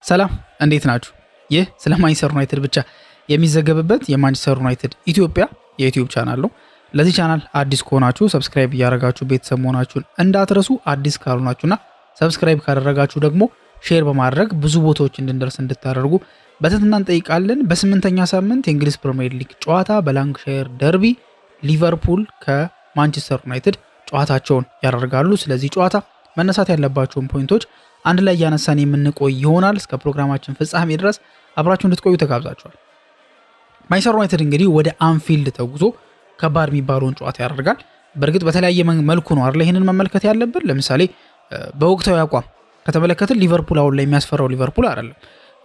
ሰላም እንዴት ናችሁ? ይህ ስለ ማንቸስተር ዩናይትድ ብቻ የሚዘገብበት የማንቸስተር ዩናይትድ ኢትዮጵያ የዩቲዩብ ቻናል ነው። ለዚህ ቻናል አዲስ ከሆናችሁ ሰብስክራይብ እያደረጋችሁ ቤተሰብ መሆናችሁን እንዳትረሱ። አዲስ ካልሆናችሁና ሰብስክራይብ ካደረጋችሁ ደግሞ ሼር በማድረግ ብዙ ቦታዎች እንድንደርስ እንድታደርጉ በትህትና እንጠይቃለን። በስምንተኛ ሳምንት የእንግሊዝ ፕሪሚየር ሊግ ጨዋታ በላንክሻየር ደርቢ ሊቨርፑል ከማንቸስተር ዩናይትድ ጨዋታቸውን ያደርጋሉ። ስለዚህ ጨዋታ መነሳት ያለባቸውን ፖይንቶች አንድ ላይ ያነሳን የምንቆይ ይሆናል። እስከ ፕሮግራማችን ፍጻሜ ድረስ አብራችሁ እንድትቆዩ ተጋብዛችኋል። ማንቸስተር ዩናይትድ እንግዲህ ወደ አንፊልድ ተጉዞ ከባድ የሚባለውን ጨዋታ ያደርጋል። በእርግጥ በተለያየ መልኩ ነው አይደል ይሄንን መመልከት ያለብን። ለምሳሌ በወቅታዊ አቋም ከተመለከትን ሊቨርፑል አሁን ላይ የሚያስፈራው ሊቨርፑል አይደለም።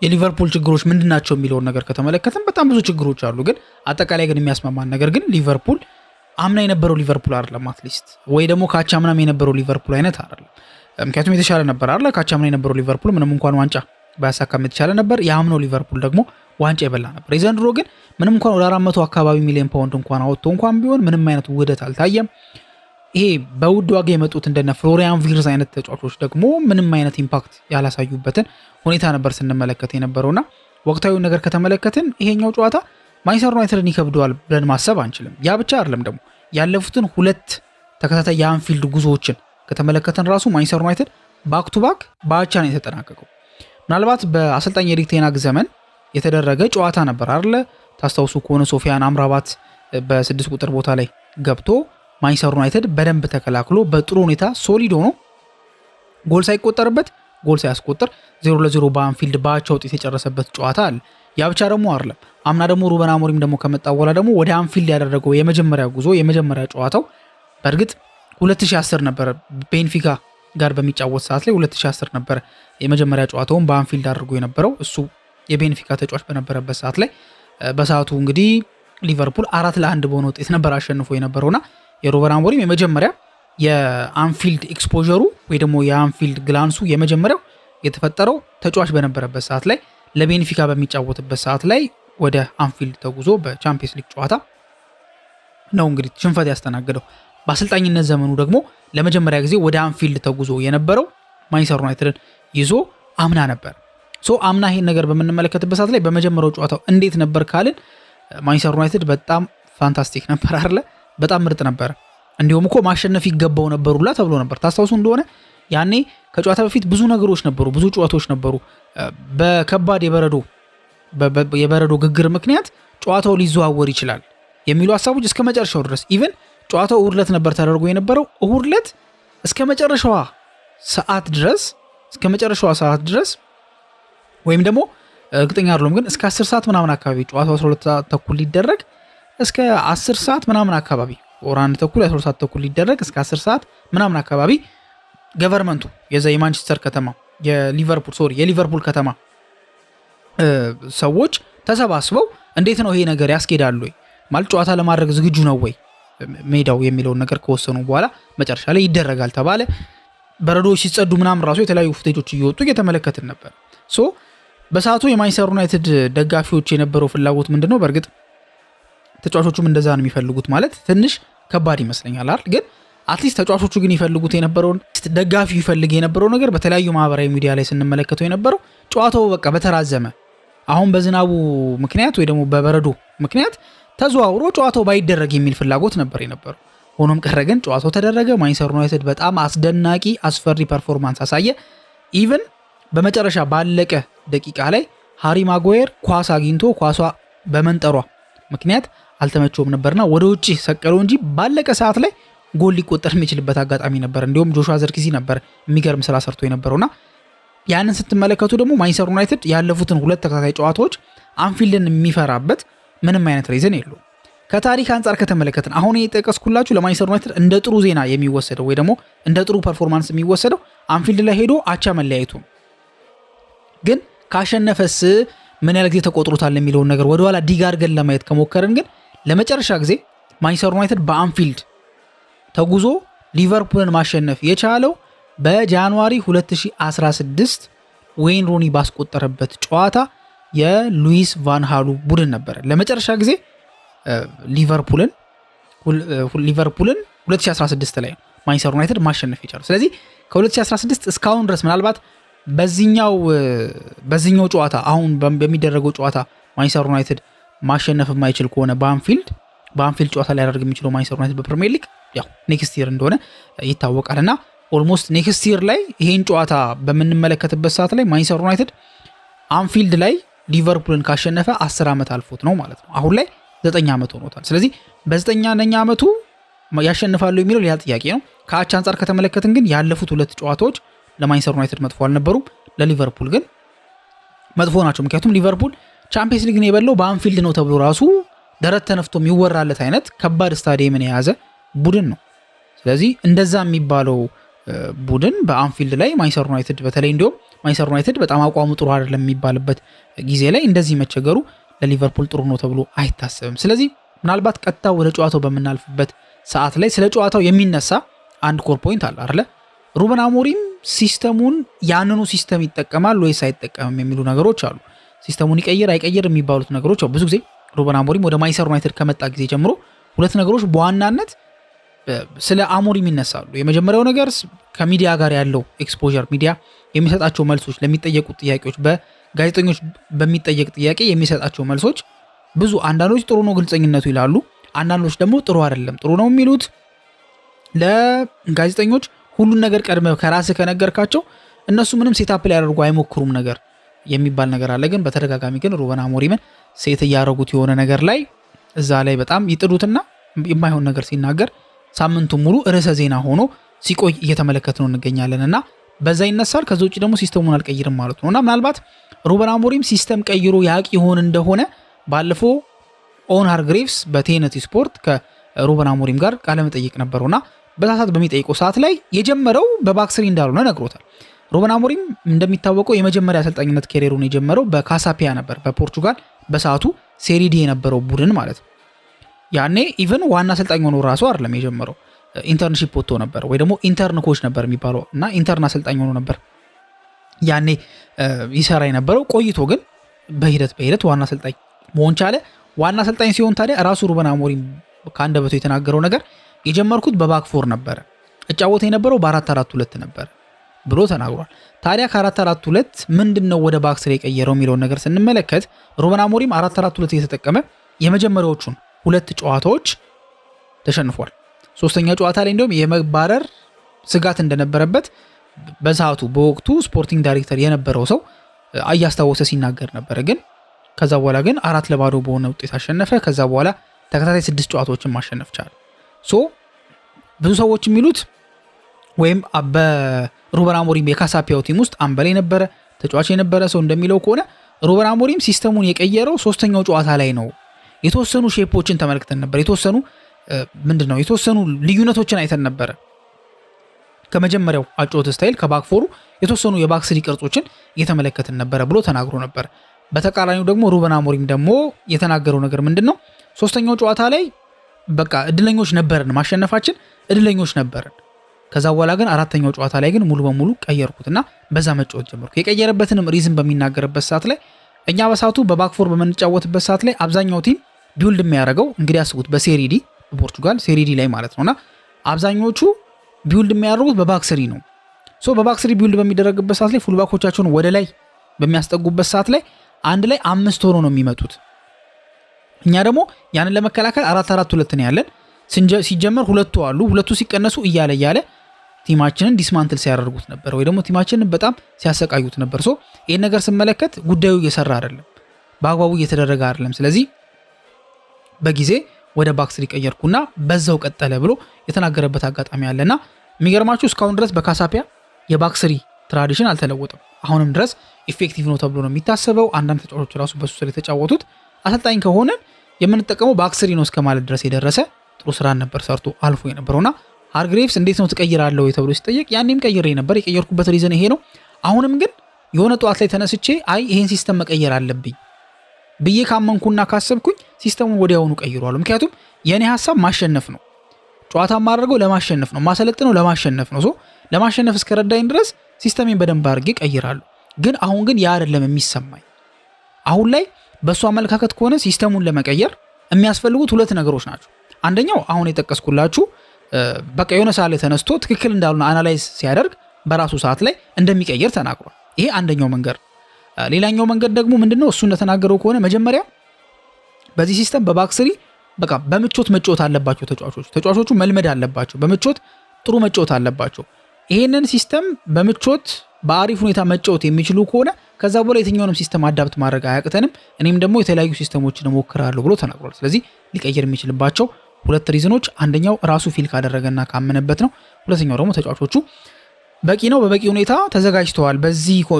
የሊቨርፑል ችግሮች ምንድናቸው የሚለውን ነገር ከተመለከትን በጣም ብዙ ችግሮች አሉ። ግን አጠቃላይ ግን የሚያስማማን ነገር ግን ሊቨርፑል አምና የነበረው ሊቨርፑል አይደለም። አትሊስት ወይ ደግሞ ካቻምናም የነበረው ሊቨርፑል አይነት አይደለም። ምክንያቱም የተሻለ ነበር አይደል? ካቻምና የነበረው ሊቨርፑል ምንም እንኳን ዋንጫ ባያሳካም የተሻለ ነበር። የአምናው ሊቨርፑል ደግሞ ዋንጫ ይበላ ነበር። የዘንድሮ ግን ምንም እንኳን ወደ 400 አካባቢ ሚሊዮን ፓውንድ እንኳን አወጥቶ እንኳን ቢሆን ምንም አይነት ውህደት አልታየም። ይሄ በውድ ዋጋ የመጡት እንደነ ፍሎሪያን ቪርዝ አይነት ተጫዋቾች ደግሞ ምንም አይነት ኢምፓክት ያላሳዩበትን ሁኔታ ነበር ስንመለከት የነበረውና ወቅታዊ ነገር ከተመለከትን ይሄኛው ጨዋታ ማንቸስተር ዩናይትድን ይከብደዋል ብለን ማሰብ አንችልም። ያ ብቻ አይደለም ደግሞ ያለፉትን ሁለት ተከታታይ የአንፊልድ ጉዞዎችን ከተመለከተን ራሱ ማንቸስተር ዩናይትድ ባክ ቱ ባክ በአቻ ነው የተጠናቀቀው። ምናልባት በአሰልጣኝ ኤሪክ ቴን ሃግ ዘመን የተደረገ ጨዋታ ነበር አይደል? ታስታውሱ ከሆነ ሶፊያን አምራባት በ6 ቁጥር ቦታ ላይ ገብቶ ማንቸስተር ዩናይትድ በደንብ ተከላክሎ በጥሩ ሁኔታ ሶሊድ ሆኖ ጎል ሳይቆጠርበት ጎል ሳያስቆጥር 0-0 በአንፊልድ በአቻ ውጤት የጨረሰበት ጨዋታ አለ። ያ ብቻ ደግሞ አይደለም። አምና ደግሞ ሩበን አሞሪም ደግሞ ከመጣ በኋላ ደግሞ ወደ አንፊልድ ያደረገው የመጀመሪያ ጉዞ የመጀመሪያ ጨዋታው በእርግጥ 2010 ነበር። ቤንፊካ ጋር በሚጫወት ሰዓት ላይ 2010 ነበር የመጀመሪያ ጨዋታውን በአንፊልድ አድርጎ የነበረው። እሱ የቤንፊካ ተጫዋች በነበረበት ሰዓት ላይ በሰዓቱ እንግዲህ ሊቨርፑል 4-1 በሆነ ውጤት ነበር አሸንፎ የነበረውና የሩበን አሞሪም የመጀመሪያ የአንፊልድ ኤክስፖዠሩ ወይ ደግሞ የአንፊልድ ግላንሱ የመጀመሪያው የተፈጠረው ተጫዋች በነበረበት ሰዓት ላይ ለቤንፊካ በሚጫወትበት ሰዓት ላይ ወደ አንፊልድ ተጉዞ በቻምፒየንስ ሊግ ጨዋታ ነው እንግዲህ ሽንፈት ያስተናገደው። በአሰልጣኝነት ዘመኑ ደግሞ ለመጀመሪያ ጊዜ ወደ አንፊልድ ተጉዞ የነበረው ማንቸስተር ዩናይትድን ይዞ አምና ነበር። አምና ይሄን ነገር በምንመለከትበት ሰዓት ላይ በመጀመሪያው ጨዋታው እንዴት ነበር ካልን ማንቸስተር ዩናይትድ በጣም ፋንታስቲክ ነበር አይደለ? በጣም ምርጥ ነበር። እንዲሁም እኮ ማሸነፍ ይገባው ነበሩላ ተብሎ ነበር። ታስታውሱ እንደሆነ ያኔ ከጨዋታ በፊት ብዙ ነገሮች ነበሩ፣ ብዙ ጨዋታዎች ነበሩ። በከባድ የበረዶ ግግር ምክንያት ጨዋታው ሊዘዋወር ይችላል የሚሉ ሀሳቦች እስከ መጨረሻው ድረስ ኢቨን ጨዋታው እሁድ ዕለት ነበር ተደርጎ የነበረው። እሁድ ዕለት እስከ መጨረሻዋ ሰዓት ድረስ ወይም ደግሞ እርግጠኛ አይደለም ግን እስከ 10 ሰዓት ምናምን አካባቢ ጨዋታው 12 ሰዓት ተኩል ሊደረግ እስከ 10 ሰዓት ምናምን አካባቢ ወር 1 ተኩል 12 ሰዓት ተኩል ሊደረግ እስከ 10 ሰዓት ምናምን አካባቢ ገቨርመንቱ የማንቸስተር ከተማ የሊቨርፑል ከተማ ሰዎች ተሰባስበው እንዴት ነው ይሄ ነገር ያስኬዳል ወይ ማለት ጨዋታ ለማድረግ ዝግጁ ነው ወይ ሜዳው የሚለውን ነገር ከወሰኑ በኋላ መጨረሻ ላይ ይደረጋል ተባለ። በረዶች ሲጸዱ ምናምን ራሱ የተለያዩ ፉቴጆች እየወጡ እየተመለከትን ነበር። በሰዓቱ የማንቸስተር ዩናይትድ ደጋፊዎች የነበረው ፍላጎት ምንድነው? በእርግጥ ተጫዋቾቹም እንደዛ ነው የሚፈልጉት ማለት ትንሽ ከባድ ይመስለኛል አይደል? ግን አትሊስት ተጫዋቾቹ ግን ይፈልጉት የነበረውን ደጋፊው ይፈልግ የነበረው ነገር በተለያዩ ማህበራዊ ሚዲያ ላይ ስንመለከተው የነበረው ጨዋታው በቃ በተራዘመ አሁን በዝናቡ ምክንያት ወይ ደግሞ በበረዶ ምክንያት ተዘዋውሮ ጨዋታው ባይደረግ የሚል ፍላጎት ነበር የነበረው። ሆኖም ቀረ ግን ጨዋታው ተደረገ። ማንቸስተር ዩናይትድ በጣም አስደናቂ አስፈሪ ፐርፎርማንስ አሳየ። ኢቭን በመጨረሻ ባለቀ ደቂቃ ላይ ሃሪ ማጓየር ኳስ አግኝቶ ኳሷ በመንጠሯ ምክንያት አልተመቸውም ነበርና ወደ ውጪ ሰቀለው እንጂ ባለቀ ሰዓት ላይ ጎል ሊቆጠር የሚችልበት አጋጣሚ ነበር። እንዲሁም ጆሹዋ ዘርክዚ ነበር የሚገርም ስራ ሰርቶ የነበረውና ያንን ስትመለከቱ ደግሞ ማንቸስተር ዩናይትድ ያለፉትን ሁለት ተከታታይ ጨዋታዎች አንፊልድን የሚፈራበት ምንም አይነት ሪዝን የለውም። ከታሪክ አንጻር ከተመለከትን አሁን የጠቀስኩላችሁ ለማንቸስተር ዩናይትድ እንደ ጥሩ ዜና የሚወሰደው ወይ ደግሞ እንደ ጥሩ ፐርፎርማንስ የሚወሰደው አንፊልድ ላይ ሄዶ አቻ መለያየቱ ግን ካሸነፈስ ምን ያህል ጊዜ ተቆጥሮታል የሚለውን ነገር ወደኋላ ዲግ አድርገን ለማየት ከሞከርን ግን ለመጨረሻ ጊዜ ማንቸስተር ዩናይትድ በአንፊልድ ተጉዞ ሊቨርፑልን ማሸነፍ የቻለው በጃንዋሪ 2016 ዌይን ሩኒ ባስቆጠረበት ጨዋታ የሉዊስ ቫን ሃሉ ቡድን ነበር ለመጨረሻ ጊዜ ሊቨርፑልን 2016 ላይ ማንቸስተር ዩናይትድ ማሸነፍ የቻለው። ስለዚህ ከ2016 እስካሁን ድረስ ምናልባት በዚህኛው ጨዋታ አሁን በሚደረገው ጨዋታ ማንቸስተር ዩናይትድ ማሸነፍ የማይችል ከሆነ በአንፊልድ ጨዋታ ላይ ያደርግ የሚችለው ማንቸስተር ዩናይትድ በፕሪሚየር ሊግ ያው ኔክስት ይር እንደሆነ ይታወቃልና ኦልሞስት ኔክስት ይር ላይ ይሄን ጨዋታ በምንመለከትበት ሰዓት ላይ ማንቸስተር ዩናይትድ አንፊልድ ላይ ሊቨርፑልን ካሸነፈ 10 ዓመት አልፎት ነው ማለት ነው። አሁን ላይ 9 ዓመት ሆኖታል። ስለዚህ በ9ኛ ዓመቱ ያሸንፋሉ የሚለው ሌላ ጥያቄ ነው። ከአቻ አንጻር ከተመለከትን ግን ያለፉት 2 ጨዋታዎች ለማንቸስተር ዩናይትድ መጥፎ አልነበሩም፣ ለሊቨርፑል ግን መጥፎ ናቸው። ምክንያቱም ሊቨርፑል ቻምፒየንስ ሊግን የበላው በአንፊልድ ነው ተብሎ ራሱ ደረት ተነፍቶ የሚወራለት አይነት ከባድ ስታዲየምን የያዘ ቡድን ነው። ስለዚህ እንደዛ የሚባለው ቡድን በአንፊልድ ላይ ማንቸስተር ዩናይትድ በተለይ እንዲሁም ማንቸስተር ዩናይትድ በጣም አቋሙ ጥሩ አይደለም የሚባልበት ጊዜ ላይ እንደዚህ መቸገሩ ለሊቨርፑል ጥሩ ነው ተብሎ አይታሰብም። ስለዚህ ምናልባት ቀጥታ ወደ ጨዋታው በምናልፍበት ሰዓት ላይ ስለ ጨዋታው የሚነሳ አንድ ኮር ፖይንት አለ አይደለ? ሩበን አሞሪም ሲስተሙን ያንኑ ሲስተም ይጠቀማል ወይስ አይጠቀምም የሚሉ ነገሮች አሉ። ሲስተሙን ይቀይር አይቀይር የሚባሉት ነገሮች ብዙ ጊዜ ሩበን አሞሪም ወደ ማንቸስተር ዩናይትድ ከመጣ ጊዜ ጀምሮ 2 ነገሮች በዋናነት ስለ አሞሪም ይነሳሉ። የመጀመሪያው ነገር ከሚዲያ ጋር ያለው ኤክስፖዠር፣ ሚዲያ የሚሰጣቸው መልሶች ለሚጠየቁት ጥያቄዎች፣ በጋዜጠኞች በሚጠየቅ ጥያቄ የሚሰጣቸው መልሶች ብዙ አንዳንዶች ጥሩ ነው ግልጸኝነቱ ይላሉ፣ አንዳንዶች ደግሞ ጥሩ አይደለም ጥሩ ነው የሚሉት። ለጋዜጠኞች ሁሉን ነገር ቀድመ ከራስህ ከነገርካቸው እነሱ ምንም ሴታፕ ላይ ያደርጉ አይሞክሩም ነገር የሚባል ነገር አለ። ግን በተደጋጋሚ ግን ሩበን አሞሪምን ሴት እያደረጉት የሆነ ነገር ላይ እዛ ላይ በጣም ይጥዱትና የማይሆን ነገር ሲናገር ሳምንቱን ሙሉ ርዕሰ ዜና ሆኖ ሲቆይ እየተመለከት ነው እንገኛለን እና በዛ ይነሳል። ከዛ ውጭ ደግሞ ሲስተሙን አልቀይርም ማለት ነው እና ምናልባት ሩበን አሞሪም ሲስተም ቀይሮ ያቅ ይሆን እንደሆነ ባለፈው ኦን ሃርግሬቭስ በቴነቲ ስፖርት ከሩበን አሞሪም ጋር ቃለ መጠይቅ ነበረውና በዛ ሰዓት በሚጠይቀው ሰዓት ላይ የጀመረው በባክስሪ እንዳልሆነ ነግሮታል። ሩበን አሞሪም እንደሚታወቀው የመጀመሪያ አሰልጣኝነት ካሪየሩን የጀመረው በካሳፒያ ነበር፣ በፖርቹጋል በሰዓቱ ሴሪዲ የነበረው ቡድን ማለት ነው። ያኔ ኢቨን ዋና አሰልጣኝ ሆኖ ራሱ አይደለም የጀመረው፣ ኢንተርንሺፕ ወጥቶ ነበር ወይ ደግሞ ኢንተርን ኮች ነበር የሚባለው እና ኢንተርን አሰልጣኝ ሆኖ ነበር ያኔ ይሰራ የነበረው። ቆይቶ ግን በሂደት ዋና አሰልጣኝ መሆን ቻለ። ዋና አሰልጣኝ ሲሆን ታዲያ ራሱ ሩበን አሞሪም ከአንደበቱ የተናገረው ነገር የጀመርኩት በባክፎር ነበረ፣ እጫወት የነበረው በ4-4-2 ነበር ብሎ ተናግሯል። ታዲያ ከ4-4-2 ምንድነው ወደ ባክስሪ የቀየረው የሚለውን ነገር ስንመለከት ሩበን አሞሪም 4-4-2 እየተጠቀመ የመጀመሪያዎቹን 2 ጨዋታዎች ተሸንፏል። 3ኛ ጨዋታ ላይ እንደውም የመባረር ስጋት እንደነበረበት በሰዓቱ በወቅቱ ስፖርቲንግ ዳይሬክተር የነበረው ሰው እያስታወሰ ሲናገር ነበረ። ግን ከዛ በኋላ ግን 4-0 በሆነ ውጤት አሸነፈ። ከዛ በኋላ ተከታታይ 6 ጨዋታዎችን ማሸነፍ ቻለ። ብዙ ሰዎች የሚሉት ወይም በሩበን አሞሪም የካሳፒያው ቲም ውስጥ አምበል የነበረ ተጫዋች የነበረ ሰው እንደሚለው ከሆነ ሩበን አሞሪም ሲስተሙን የቀየረው 3ኛው ጨዋታ ላይ ነው። የተወሰኑ ሼፖችን ተመልክተን ነበር፣ የተወሰኑ ልዩነቶችን አይተን ነበረ። ከመጀመሪያው አጨዋወት ስታይል ከባክፎሩ የተወሰኑ የባክስሪ ቅርጾችን እየተመለከትን ነበረ ብሎ ተናግሮ ነበር። በተቃራኒው ደግሞ ሩበን አሞሪም ደግሞ የተናገረው ነገር ምንድነው? 3ኛው ጨዋታ ላይ በቃ እድለኞች ነበርን፣ ማሸነፋችን እድለኞች ነበርን። ከዛ በኋላ ግን 4ኛው ጨዋታ ላይ ግን ሙሉ በሙሉ ቀየርኩትና በዛ መጫወት ጀመርኩ። የቀየረበትንም ሪዝን በሚናገርበት ሰዓት ላይ እኛ በሰዓቱ በባክፎር በምንጫወትበት ሰዓት ላይ አብዛኛው ቲም ቢውልድ የሚያደርገው እንግዲህ አስቡት በሴሪዲ በፖርቹጋል ሴሪዲ ላይ ማለት ነውና አብዛኞቹ ቢውልድ የሚያደርጉት በባክስሪ ነው። በባክስሪ ቢውልድ በሚደረግበት ሰዓት ላይ ፉልባኮቻቸውን ወደ ላይ በሚያስጠጉበት ሰዓት ላይ አንድ ላይ 5 ሆኖ ነው የሚመጡት። እኛ ደግሞ ያንን ለመከላከል 4-4-2 ነው ያለን። ሲጀመር 2 አሉ፣ 2 ሲቀነሱ እያለ ቲማችንን ዲስማንትል ሲያደርጉት ነበር ወይ ደግሞ ቲማችንን በጣም ሲያሰቃዩት ነበር። ይሄን ነገር ስመለከት ጉዳዩ እየሰራ አይደለም፣ በአግባቡ እየተደረገ አይደለም። ስለዚህ በጊዜ ወደ ባክስሪ ቀየርኩና በዛው ቀጠለ ብሎ የተናገረበት አጋጣሚ አለና የሚገርማችሁ እስካሁን ድረስ በካሳፒያ የባክስሪ ትራዲሽን አልተለወጠም። አሁንም ድረስ ኢፌክቲቭ ነው ተብሎ ነው የሚታሰበው። አንዳንድ ተጫዋቾች ራሱ በሱ ስር የተጫወቱት አሰልጣኝ ከሆነ የምንጠቀመው ባክስሪ ነው እስከማለት ድረስ የደረሰ ጥሩ ስራን ነበር ሰርቶ አልፎ የነበረውና ሃርግሬቭስ እንዴት ነው ትቀይራለሁ ተብሎ ሲጠየቅ ያኔም ቀይሬ ነበር፣ የቀየርኩበት ሪዝን ይሄ ነው። አሁንም ግን የሆነ ጠዋት ላይ ተነስቼ ይሄን ሲስተም መቀየር አለብኝ ብዬ ካመንኩና ካሰብኩኝ ሲስተሙን ወዲያውኑ ቀይሯል። ምክንያቱም የኔ ሐሳብ ማሸነፍ ነው፣ ጨዋታ ማድረገው ለማሸነፍ ነው፣ ማሰለጥነው ለማሸነፍ ነው። ለማሸነፍ እስከረዳኝ ድረስ ሲስተሜን በደንብ አድርጌ ቀይራለሁ። ግን አሁን ግን ያ አይደለም የሚሰማኝ። አሁን ላይ በሱ አመለካከት ከሆነ ሲስተሙን ለመቀየር የሚያስፈልጉት 2 ነገሮች ናቸው። አንደኛው አሁን የጠቀስኩላችሁ በቃ የሆነ ሰዓት ላይ ተነስቶ ትክክል እንዳልሆነ አናላይዝ ሲያደርግ በራሱ ሰዓት ላይ እንደሚቀይር ተናግሯል። ይሄ አንደኛው መንገድ። ሌላኛው መንገድ ደግሞ ምንድነው? እሱ እንደተናገረው ከሆነ መጀመሪያ በዚህ ሲስተም በባክስሪ በቃ በምቾት መጫወት አለባቸው ተጫዋቾቹ መልመድ አለባቸው። በምቾት ጥሩ መጫወት አለባቸው። ይሄንን ሲስተም በምቾት በአሪፍ ሁኔታ መጫወት የሚችሉ ከሆነ ከዛ በኋላ የትኛውንም ሲስተም አዳፕት ማድረግ አያቅተንም፣ እኔም ደግሞ የተለያዩ ሲስተሞችን እሞክራለሁ ብሎ ተናግሯል። ስለዚህ ሊቀየር የሚችልባቸው ሁለት ሪዝኖች፣ አንደኛው ራሱ ፊል ካደረገና ካመነበት ነው። ሁለተኛው ደግሞ ተጫዋቾቹ በቂ ነው፣ በበቂ ሁኔታ ተዘጋጅተዋል፣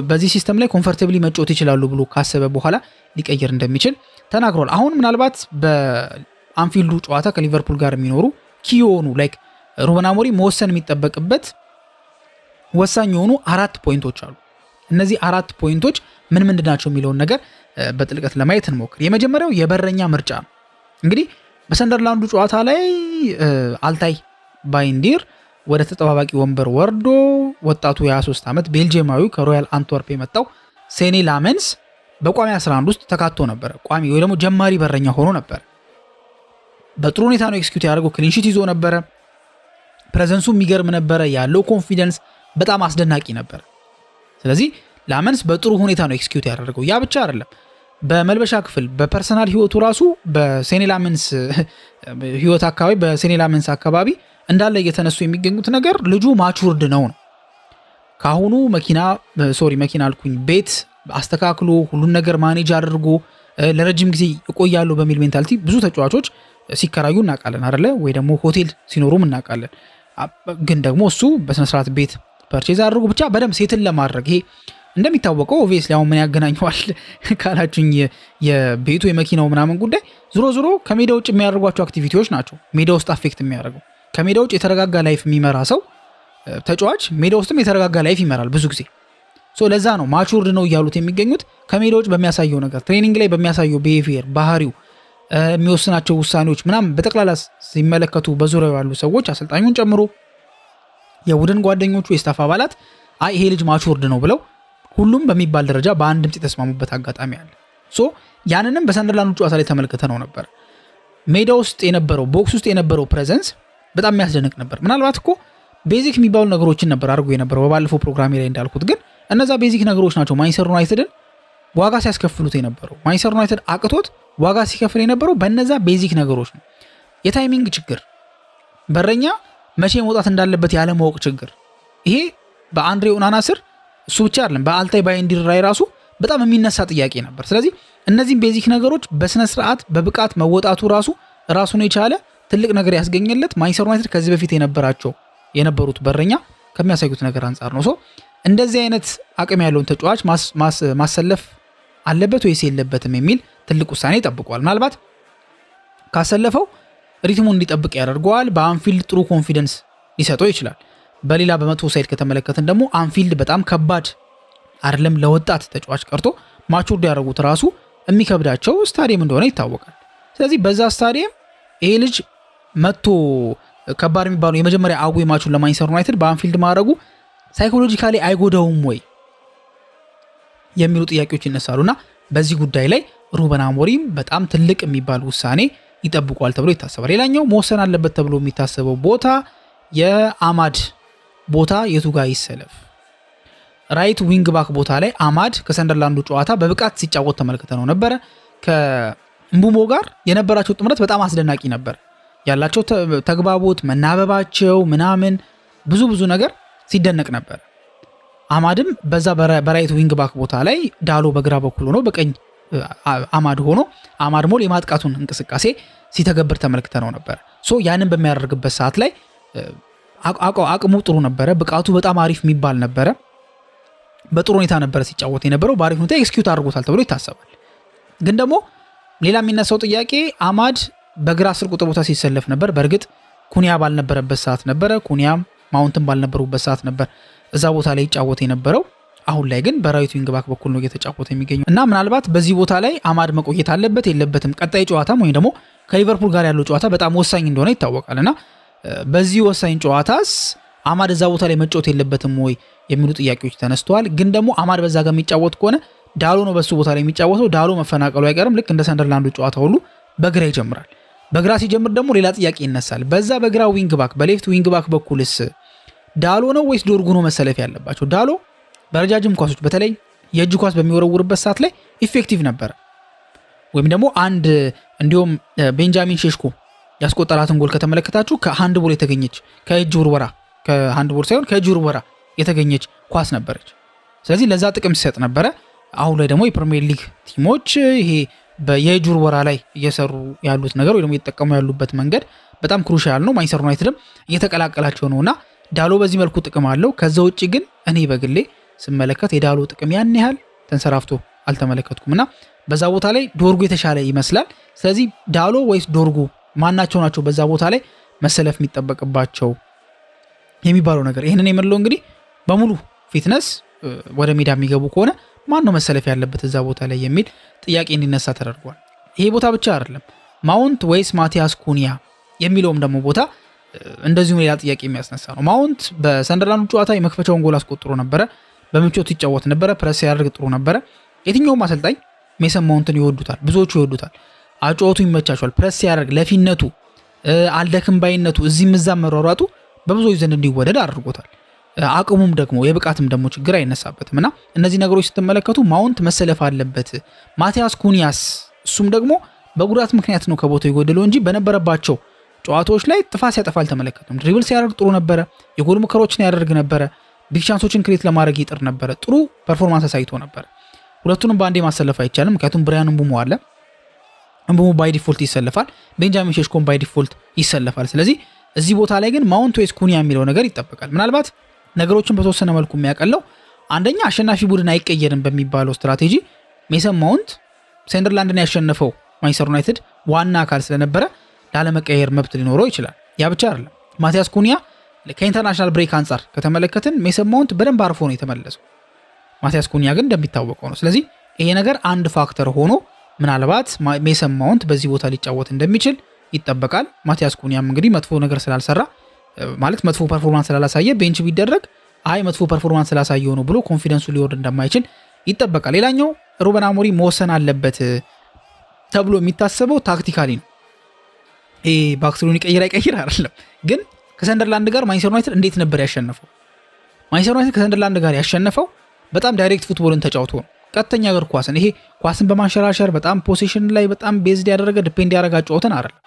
በዚህ ሲስተም ላይ ኮምፎርታብሊ መጫወት ይችላሉ ብሎ ካሰበ በኋላ ሊቀየር እንደሚችል ተናግሯል። አሁን ምናልባት በአንፊልዱ ጨዋታ ከሊቨርፑል ጋር የሚኖሩ ኪዮኑ ላይክ ሩበን አሞሪም መወሰን የሚጠበቅበት ወሳኝ የሆኑ 4 ፖይንቶች አሉ። እነዚህ 4 ፖይንቶች ምን ምንድን ናቸው የሚለውን ነገር በጥልቀት ለማየት እንሞክር። የመጀመሪያው የበረኛ ምርጫ ነው። እንግዲህ በሰንደርላንዱ ጨዋታ ላይ አልታይ ባይንዲር ወደ ተጠባባቂ ወንበር ወርዶ ወጣቱ የ23 ዓመት ቤልጂየማዊ ከሮያል አንትወርፕ የመጣው ሴኒ ላመንስ በቋሚ 11 ውስጥ ተካቶ ነበረ። ቋሚ ወይ ደግሞ ጀማሪ በረኛ ሆኖ ነበር። በጥሩ ሁኔታ ነው ኤክስኪዩት ያደርገው። ክሊንሺት ይዞ ነበረ። ፕሬዘንሱ የሚገርም ነበረ። ያለው ኮንፊደንስ በጣም አስደናቂ ነበር። ስለዚህ ላመንስ በጥሩ ሁኔታ ነው ኤክስኪዩት ያደረገው። ያ ብቻ አይደለም፣ በመልበሻ ክፍል በፐርሰናል ህይወቱ ራሱ በሴኒ ላመንስ ህይወት አካባቢ በሴኒ ላመንስ አካባቢ እንዳለ እየተነሱ የሚገኙት ነገር ልጁ ማቹርድ ነው። ካሁኑ መኪና አልኩኝ ቤት አስተካክሎ ሁሉን ነገር ማኔጅ አድርጎ ለረጅም ጊዜ እቆያለሁ በሚል ሜንታሊቲ ብዙ ተጫዋቾች ሲከራዩ እናውቃለን አይደለ? ወይ ደግሞ ሆቴል ሲኖሩም እናውቃለን። ግን ደግሞ እሱ በስነስርዓት ቤት ፐርቼዝ አድርጎ ብቻ በደንብ ሴትን ለማድረግ ይሄ እንደሚታወቀው ኦብቪየስሊ አሁን ምን ያገናኘዋል ካላችሁኝ የቤቱ የመኪናው ምናምን ጉዳይ ዞሮ ከሜዳ ውጭ የሚያደርጓቸው አክቲቪቲዎች ናቸው ሜዳ ውስጥ አፌክት የሚያደርገው። ከሜዳ ውጭ የተረጋጋ ላይፍ የሚመራ ሰው ተጫዋች ሜዳ ውስጥም የተረጋጋ ላይፍ ይመራል ብዙ ጊዜ። ለዛ ነው ማቹርድ ነው እያሉት የሚገኙት። ከሜዳ ውጭ በሚያሳየው ነገር ትሬኒንግ ላይ በሚያሳየው ቢሄቪየር ባህሪው የሚወስናቸው ውሳኔዎች ምናምን በጠቅላላ ሲመለከቱ በዙሪያው ያሉ ሰዎች አሰልጣኙን ጨምሮ የቡድን ጓደኞቹ የስታፍ አባላት ይሄ ልጅ ማቹርድ ነው ብለው ሁሉም በሚባል ደረጃ በአንድ ድምጽ የተስማሙበት አጋጣሚ አለ። ያንንም በሰንደርላንዱ ጨዋታ ላይ ተመልክተ ነው ነበር። ሜዳ ውስጥ የነበረው ቦክስ ውስጥ የነበረው ፕሬዘንስ በጣም የሚያስደንቅ ነበር። ምናልባት እኮ ቤዚክ የሚባሉ ነገሮችን ነበር አድርጎ የነበረው በባለፈው ፕሮግራሜ ላይ እንዳልኩት። ግን እነዛ ቤዚክ ነገሮች ናቸው ማንቸስተር ዩናይትድን ዋጋ ሲያስከፍሉት የነበረው። ማንቸስተር ዩናይትድ አቅቶት ዋጋ ሲከፍል የነበረው በነዛ ቤዚክ ነገሮች ነው። የታይሚንግ ችግር፣ በረኛ መቼ መውጣት እንዳለበት ያለ ማወቅ ችግር። ይሄ በአንድሬ ኦናና ስር እሱ ብቻ አይደለም፣ በአልታይ ባይንዲር ላይ ራሱ በጣም የሚነሳ ጥያቄ ነበር። ስለዚህ እነዚህም ቤዚክ ነገሮች በስነ ስርዓት በብቃት መወጣቱ ራሱን የቻለ ትልቅ ነገር ያስገኘለት ማንቸስተር ዩናይትድ ከዚህ በፊት የነበሩት በረኛ ከሚያሳዩት ነገር አንጻር ነው። እንደዚህ አይነት አቅም ያለውን ተጫዋች ማሰለፍ አለበት ወይስ የለበትም የሚል ትልቅ ውሳኔ ጠብቋል። ምናልባት ካሰለፈው ሪትሙን እንዲጠብቅ ያደርገዋል። በአንፊልድ ጥሩ ኮንፊደንስ ሊሰጠው ይችላል። በሌላ በመጥፎ ሳይድ ከተመለከትን ደግሞ አንፊልድ በጣም ከባድ አይደለም ለወጣት ተጫዋች ቀርቶ ማቹርድ ያደረጉት ራሱ የሚከብዳቸው ስታዲየም እንደሆነ ይታወቃል። ስለዚህ በዛ ስታዲየም ይሄ ልጅ መጥቶ ከባድ የሚባለው የመጀመሪያ አዌ ማቹን ለማንቸስተር ዩናይትድ በአንፊልድ ማድረጉ ሳይኮሎጂካሊ አይጎዳውም ወይ የሚሉ ጥያቄዎች ይነሳሉና በዚህ ጉዳይ ላይ ሩበን አሞሪም በጣም ትልቅ የሚባል ውሳኔ ይጠብቋል ተብሎ ይታሰባል። ሌላኛው መወሰን አለበት ተብሎ የሚታሰበው ቦታ የአማድ ቦታ የቱ ጋር ይሰለፍ? ራይት ዊንግ ባክ ቦታ ላይ አማድ ከሰንደርላንዱ ጨዋታ በብቃት ሲጫወት ተመልክተ ነው ነበረ። ከእምቡሞ ጋር የነበራቸው ጥምረት በጣም አስደናቂ ነበር። ያላቸው ተግባቦት፣ መናበባቸው ምናምን ብዙ ነገር ሲደነቅ ነበር። አማድም በዛ በራይት ዊንግ ባክ ቦታ ላይ ዳሎ በግራ በኩል ሆኖ በቀኝ አማድ ሆኖ አማድ ሞል የማጥቃቱን እንቅስቃሴ ሲተገብር ተመልክተ ነው ነበር። ያንን በሚያደርግበት ሰዓት ላይ አቅሙ ጥሩ ነበረ። ብቃቱ በጣም አሪፍ የሚባል ነበረ። በጥሩ ሁኔታ ነበረ ሲጫወት የነበረው። በአሪፍ ሁኔታ ኤክስኪዩት አድርጎታል ተብሎ ይታሰባል። ግን ደግሞ ሌላ የሚነሳው ጥያቄ አማድ በግራ 10 ቁጥር ቦታ ሲሰለፍ ነበር። በእርግጥ ኩኒያ ባልነበረበት ሰዓት ነበረ። ኩኒያም ማውንትን ባልነበሩበት ሰዓት ነበር እዛ ቦታ ላይ ይጫወት የነበረው። አሁን ላይ ግን በራይት ዊንግ ባክ በኩል ነው እየተጫወተ የሚገኘው እና ምናልባት በዚህ ቦታ ላይ አማድ መቆየት አለበት የለበትም፣ ቀጣይ ጨዋታም ወይም ደግሞ ከሊቨርፑል ጋር ያለው ጨዋታ በጣም ወሳኝ እንደሆነ ይታወቃል እና በዚህ ወሳኝ ጨዋታስ አማድ እዛ ቦታ ላይ መጫወት የለበትም ወይ የሚሉ ጥያቄዎች ተነስተዋል። ግን ደግሞ አማድ በዛ ጋር የሚጫወት ከሆነ ዳሎ ነው በሱ ቦታ ላይ የሚጫወተው። ዳሎ መፈናቀሉ አይቀርም። ልክ እንደ ሰንደርላንዱ ጨዋታ ሁሉ በግራ ይጀምራል። በግራ ሲጀምር ደግሞ ሌላ ጥያቄ ይነሳል። በዛ በግራ ዊንግ ባክ በሌፍት ዊንግ ባክ በኩልስ ዳሎ ነው ወይስ ዶርጉ ነው መሰለፍ ያለባቸው? ዳሎ በረጃጅም ኳሶች በተለይ የእጅ ኳስ በሚወረውርበት ሰዓት ላይ ኢፌክቲቭ ነበረ። ወይም ደግሞ አንድ እንዲሁም ቤንጃሚን ሼሽኮ ያስቆጠራትን ጎል ከተመለከታችሁ ከሃንድ ቦል የተገኘች ከእጅ ውርወራ ከሃንድ ቦል ሳይሆን ከእጅ ውርወራ የተገኘች ኳስ ነበረች። ስለዚህ ለዛ ጥቅም ሲሰጥ ነበረ። አሁን ላይ ደግሞ የፕሪሚየር ሊግ ቲሞች ይሄ የእጅ ውርወራ ላይ እየሰሩ ያሉት ነገር ወይ ደግሞ እየተጠቀሙ ያሉበት መንገድ በጣም ክሩሻል ነው። ማንቸስተር ዩናይትድም እየተቀላቀላቸው ነውና ዳሎ በዚህ መልኩ ጥቅም አለው። ከዛ ውጭ ግን እኔ በግሌ ስመለከት የዳሎ ጥቅም ያን ያህል ተንሰራፍቶ አልተመለከትኩም እና በዛ ቦታ ላይ ዶርጉ የተሻለ ይመስላል። ስለዚህ ዳሎ ወይስ ዶርጉ ማናቸው ናቸው በዛ ቦታ ላይ መሰለፍ የሚጠበቅባቸው የሚባለው ነገር? ይህንን የምንለው እንግዲህ በሙሉ ፊትነስ ወደ ሜዳ የሚገቡ ከሆነ ማን ነው መሰለፍ ያለበት እዛ ቦታ ላይ የሚል ጥያቄ እንዲነሳ ተደርጓል። ይሄ ቦታ ብቻ አይደለም፣ ማውንት ወይስ ማቲያስ ኩኒያ የሚለውም ደግሞ ቦታ እንደዚሁም ሌላ ጥያቄ የሚያስነሳ ነው። ማውንት በሰንደርላንዱ ጨዋታ የመክፈቻውን ጎል አስቆጥሮ ነበረ። በምቾት ይጫወት ነበረ። ፕረስ ያደርግ ጥሩ ነበረ። የትኛውም አሰልጣኝ ሜሰን ማውንትን ይወዱታል፣ ብዙዎቹ ይወዱታል። አጨዋወቱ ይመቻቸዋል። ፕረስ ያደርግ ለፊነቱ፣ አልደክም ባይነቱ፣ እዚህም እዛም መሯሯጡ በብዙዎች ዘንድ እንዲወደድ አድርጎታል። አቅሙም ደግሞ የብቃትም ደግሞ ችግር አይነሳበትም እና እነዚህ ነገሮች ስትመለከቱ ማውንት መሰለፍ አለበት። ማቲያስ ኩኒያስ እሱም ደግሞ በጉዳት ምክንያት ነው ከቦታው የጎደለው እንጂ በነበረባቸው ጨዋታዎች ላይ ጥፋት ሲያጠፋ አልተመለከትም። ድሪብል ሲያደርግ ጥሩ ነበረ። የጎል ሙከራዎችን ያደርግ ነበረ። ቢግ ቻንሶችን ክሬት ለማድረግ ይጥር ነበረ። ጥሩ ፐርፎርማንስ አሳይቶ ነበረ። ሁለቱንም በአንዴ ማሰለፍ አይቻልም፣ ምክንያቱም ብራያን ምቡሞ አለ። ምቡሞ ባይ ዲፎልት ይሰለፋል፣ ቤንጃሚን ሼሽኮም ባይ ዲፎልት ይሰለፋል። ስለዚህ እዚህ ቦታ ላይ ግን ማውንት ወይስ ኩኒያ የሚለው ነገር ይጠበቃል። ምናልባት ነገሮችን በተወሰነ መልኩ የሚያቀለው አንደኛ አሸናፊ ቡድን አይቀየርም በሚባለው ስትራቴጂ ሜሰን ማውንት ሰንደርላንድን ያሸነፈው ማንቸስተር ዩናይትድ ዋና አካል ስለነበረ ላለመቀየር መብት ሊኖረው ይችላል። ያ ብቻ አይደለም። ማቲያስ ኩኒያ ከኢንተርናሽናል ብሬክ አንጻር ከተመለከትን ሜሰን ማውንት በደንብ አርፎ ነው የተመለሰው። ማቲያስ ኩኒያ ግን እንደሚታወቀው ነው። ስለዚህ ይሄ ነገር አንድ ፋክተር ሆኖ ምናልባት ሜሰን ማውንት በዚህ ቦታ ሊጫወት እንደሚችል ይጠበቃል። ማቲያስ ኩኒያም እንግዲህ መጥፎ ነገር ስላልሰራ ማለት መጥፎ ፐርፎርማንስ ስላላሳየ ቤንች ቢደረግ አይ መጥፎ ፐርፎርማንስ ስላሳየው ነው ብሎ ኮንፊደንሱ ሊወርድ እንደማይችል ይጠበቃል። ሌላኛው ሩበን አሞሪም መወሰን አለበት ተብሎ የሚታሰበው ታክቲካሊ ነው። ይሄ ባክስሩን ይቀይር አይቀይር አይደለም፣ ግን ከሰንደርላንድ ጋር ማንቸስተር ዩናይትድ እንዴት ነበር ያሸነፈው? ማንቸስተር ዩናይትድ ከሰንደርላንድ ጋር ያሸነፈው በጣም ዳይሬክት ፉትቦልን ተጫውቶ ነው። ቀጥተኛ እግር ኳስን ይሄ ኳስን በማንሸራሸር በጣም ፖሴሽን ላይ በጣም ቤዝድ ያደረገ ዲፔንድ ያደረገ ጨዋታን አይደለም።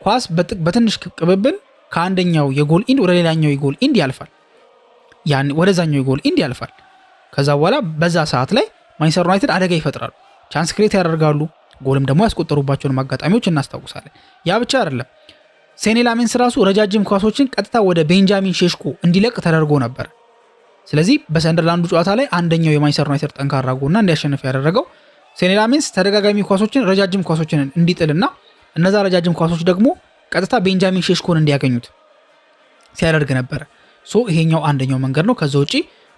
ኳስ በትንሽ ቅብብል ከአንደኛው የጎል ኢንድ ወደ ሌላኛው የጎል ኢንድ ያልፋል፣ ያን ወደዛኛው የጎል ኢንድ ያልፋል። ከዛ በኋላ በዛ ሰዓት ላይ ማንቸስተር ዩናይትድ አደጋ ይፈጥራሉ፣ ቻንስ ክሬት ያደርጋሉ፣ ጎልም ደግሞ ያስቆጠሩባቸውን አጋጣሚዎች እናስታውሳለን። ያ ብቻ አይደለም። ሴኔ ላሜንስ ራሱ ረጃጅም ኳሶችን ቀጥታ ወደ ቤንጃሚን ሼሽኮ እንዲለቅ ተደርጎ ነበር። ስለዚህ በሰንደርላንዱ ጨዋታ ላይ አንደኛው የማንቸስተር ዩናይትድ ጠንካራ ጎልና እንዲያሸንፍ ያደረገው ሴኔ ላሜንስ ተደጋጋሚ ኳሶችን ረጃጅም ኳሶችን እንዲጥልና እነዛ ረጃጅም ኳሶች ደግሞ ቀጥታ ቤንጃሚን ሼሽኮን እንዲያገኙት ሲያደርግ ነበረ። ይሄኛው አንደኛው መንገድ ነው። ከዛ ውጪ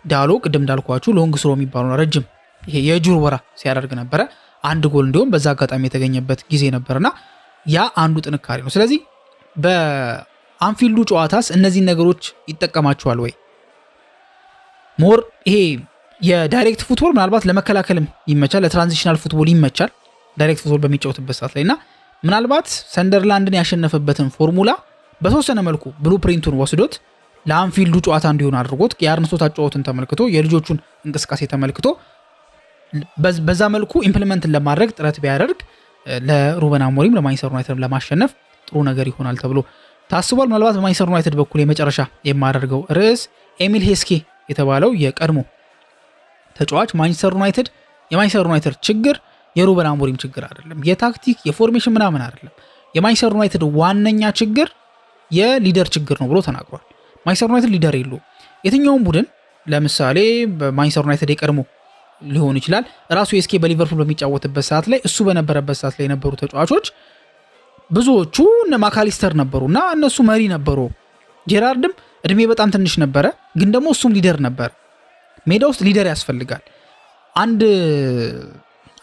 ዳሎ ቅድም እንዳልኳችሁ ሎንግ ስሮ የሚባለው ረጅም ይሄ የእጁር ወራ ሲያደርግ ነበረ። አንድ ጎል እንዲሁም በዛ አጋጣሚ የተገኘበት ጊዜ ነበርና ያ አንዱ ጥንካሬ ነው። ስለዚህ በአንፊልዱ ጨዋታስ እነዚህን ነገሮች ይጠቀማቸዋል ወይ? ሞር ይሄ የዳይሬክት ፉትቦል ምናልባት ለመከላከልም ይመቻል፣ ለትራንዚሽናል ፉትቦል ይመቻል ዳይሬክት ፉትቦል በሚጫወትበት ሰዓት ላይ እና ምናልባት ሰንደርላንድን ያሸነፈበትን ፎርሙላ በተወሰነ መልኩ ብሉፕሪንቱን ወስዶት ለአንፊልዱ ጨዋታ እንዲሆን አድርጎት የአርነ ስሎት አጨዋወትን ተመልክቶ የልጆቹን እንቅስቃሴ ተመልክቶ በዛ መልኩ ኢምፕሊመንትን ለማድረግ ጥረት ቢያደርግ ለሩበን አሞሪም ለማንቸስተር ዩናይትድ ለማሸነፍ ጥሩ ነገር ይሆናል ተብሎ ታስቧል። ምናልባት በማንቸስተር ዩናይትድ በኩል የመጨረሻ የማደርገው ርዕስ ኤሚል ሄስኬ የተባለው የቀድሞ ተጫዋች የማንቸስተር ዩናይትድ ችግር የሩበን አሞሪም ችግር አይደለም፣ የታክቲክ የፎርሜሽን ምናምን አይደለም። የማንቸስተር ዩናይትድ ዋነኛ ችግር የሊደር ችግር ነው ብሎ ተናግሯል። ማንቸስተር ዩናይትድ ሊደር የለውም። የትኛውም ቡድን ለምሳሌ በማንቸስተር ዩናይትድ የቀድሞ ሊሆን ይችላል ራሱ ኤስኬ በሊቨርፑል በሚጫወትበት ሰዓት ላይ እሱ በነበረበት ሰዓት ላይ የነበሩ ተጫዋቾች ብዙዎቹ እነ ማካሊስተር ነበሩና እነሱ መሪ ነበሩ። ጄራርድም እድሜ በጣም ትንሽ ነበረ፣ ግን ደግሞ እሱም ሊደር ነበር። ሜዳ ውስጥ ሊደር ያስፈልጋል።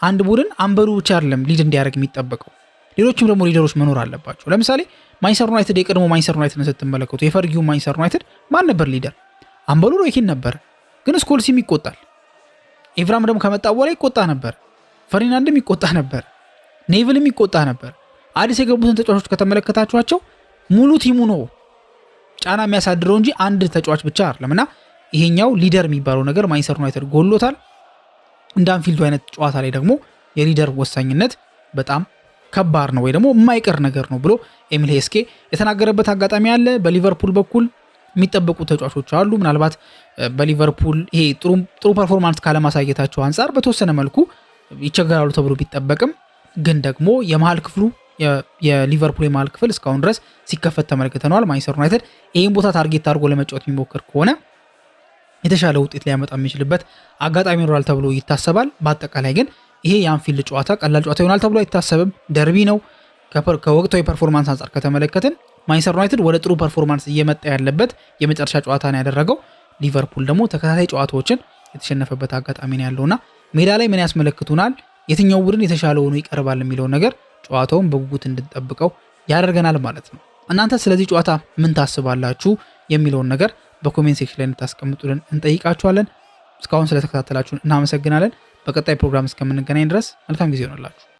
አንድ ቡድን አንበሩ ብቻ አይደለም ሊድ እንዲያደርግ የሚጠበቀው፣ ሌሎችም ደግሞ ሊደሮች መኖር አለባቸው። ለምሳሌ ማንቸስተር ዩናይትድ የቀድሞ ማንቸስተር ዩናይትድን ስትመለከቱ የፈርጊው ማንቸስተር ዩናይትድ ማን ነበር ሊደር? አንበሉ ሮይ ኪን ነበር፣ ግን ስኮልሲም ይቆጣል። ኤቭራም ደግሞ ከመጣ በኋላ ይቆጣ ነበር። ፈርናንድም ይቆጣ ነበር። ኔቭልም ይቆጣ ነበር። አዲስ የገቡትን ተጫዋቾች ከተመለከታችኋቸው ሙሉ ቲሙ ነው ጫና የሚያሳድረው እንጂ አንድ ተጫዋች ብቻ አይደለም። እና ይሄኛው ሊደር የሚባለው ነገር ማንቸስተር ዩናይትድ ጎሎታል። እንደ አንፊልዱ አይነት ጨዋታ ላይ ደግሞ የሊደር ወሳኝነት በጣም ከባድ ነው ወይ ደግሞ የማይቀር ነገር ነው ብሎ ኤሚል ሄስኬ የተናገረበት አጋጣሚ አለ። በሊቨርፑል በኩል የሚጠበቁ ተጫዋቾች አሉ። ምናልባት በሊቨርፑል ይሄ ጥሩ ፐርፎርማንስ ካለማሳየታቸው አንጻር በተወሰነ መልኩ ይቸገራሉ ተብሎ ቢጠበቅም ግን ደግሞ የመሃል ክፍሉ የሊቨርፑል የመሃል ክፍል እስካሁን ድረስ ሲከፈት ተመልክተነዋል። ማንቸስተር ዩናይትድ ይህን ቦታ ታርጌት አድርጎ ለመጫወት የሚሞክር ከሆነ የተሻለ ውጤት ሊያመጣ የሚችልበት አጋጣሚ ይኖራል ተብሎ ይታሰባል። በአጠቃላይ ግን ይሄ የአንፊልድ ጨዋታ ቀላል ጨዋታ ይሆናል ተብሎ አይታሰብም። ደርቢ ነው። ከወቅታዊ ፐርፎርማንስ አንጻር ከተመለከትን ማንቸስተር ዩናይትድ ወደ ጥሩ ፐርፎርማንስ እየመጣ ያለበት የመጨረሻ ጨዋታ ነው ያደረገው። ሊቨርፑል ደግሞ ተከታታይ ጨዋታዎችን የተሸነፈበት አጋጣሚ ነው ያለውና ሜዳ ላይ ምን ያስመለክቱናል፣ የትኛው ቡድን የተሻለ ሆኖ ይቀርባል የሚለው ነገር ጨዋታውን በጉጉት እንድንጠብቀው ያደርገናል ማለት ነው። እናንተ ስለዚህ ጨዋታ ምን ታስባላችሁ የሚለውን ነገር በኮሜንት ሴክሽን ላይ እንድታስቀምጡልን እንጠይቃችኋለን። እስካሁን ስለተከታተላችሁን እናመሰግናለን። በቀጣይ ፕሮግራም እስከምንገናኝ ድረስ መልካም ጊዜ ይሆንላችሁ።